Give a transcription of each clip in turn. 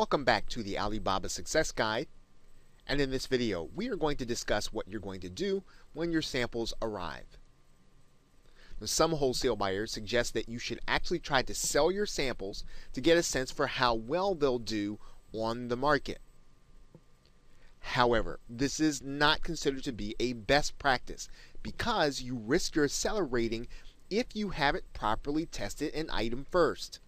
Welcome back to the Alibaba Success Guide, and in this video we are going to discuss what you're going to do when your samples arrive. Now, some wholesale buyers suggest that you should actually try to sell your samples to get a sense for how well they'll do on the market. However, this is not considered to be a best practice because you risk your seller rating if you haven't properly tested an item first.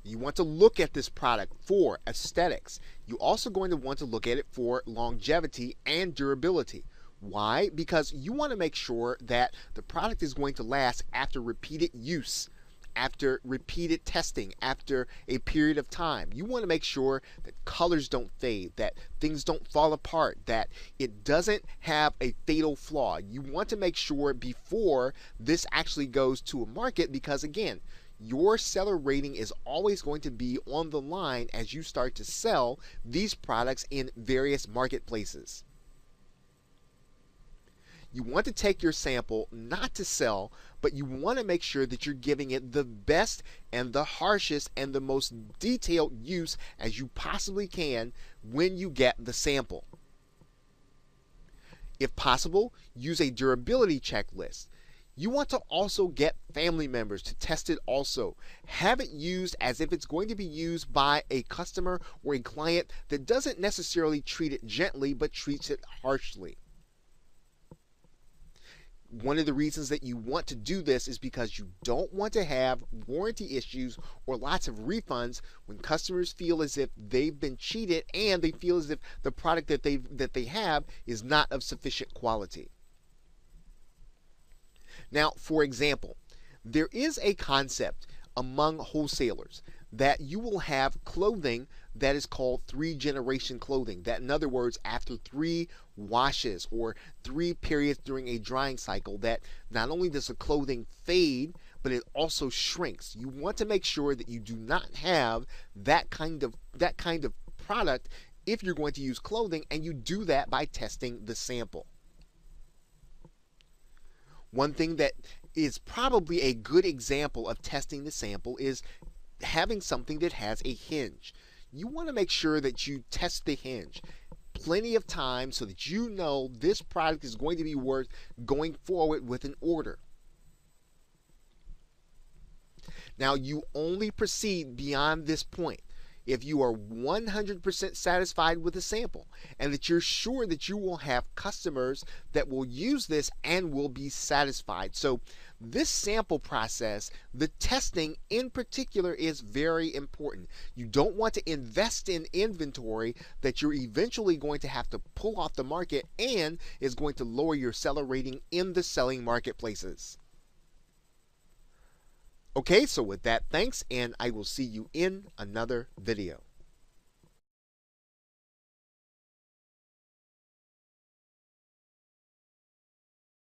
You want to look at this product for aesthetics. You're also going to want to look at it for longevity and durability. Why? Because you want to make sure that the product is going to last after repeated use, after repeated testing, after a period of time. You want to make sure that colors don't fade, that things don't fall apart, that it doesn't have a fatal flaw. You want to make sure before this actually goes to a market because, again, your seller rating is always going to be on the line as you start to sell these products in various marketplaces. You want to take your sample not to sell, but you want to make sure that you're giving it the best and the harshest and the most detailed use as you possibly can when you get the sample. If possible, use a durability checklist. You want to also get family members to test it also. Have it used as if it's going to be used by a customer or a client that doesn't necessarily treat it gently but treats it harshly. One of the reasons that you want to do this is because you don't want to have warranty issues or lots of refunds when customers feel as if they've been cheated and they feel as if the product that they have is not of sufficient quality. Now, for example, there is a concept among wholesalers that you will have clothing that is called 3-generation clothing. That, in other words, after 3 washes or 3 periods during a drying cycle, that not only does the clothing fade, but it also shrinks. You want to make sure that you do not have that kind of product if you're going to use clothing, and you do that by testing the sample. One thing that is probably a good example of testing the sample is having something that has a hinge. You want to make sure that you test the hinge plenty of time so that you know this product is going to be worth going forward with an order. Now, you only proceed beyond this point if you are 100% satisfied with the sample and that you're sure that you will have customers that will use this and will be satisfied. So this sample process, the testing in particular, is very important. You don't want to invest in inventory that you're eventually going to have to pull off the market and is going to lower your seller rating in the selling marketplaces. Okay, so with that, thanks, and I will see you in another video.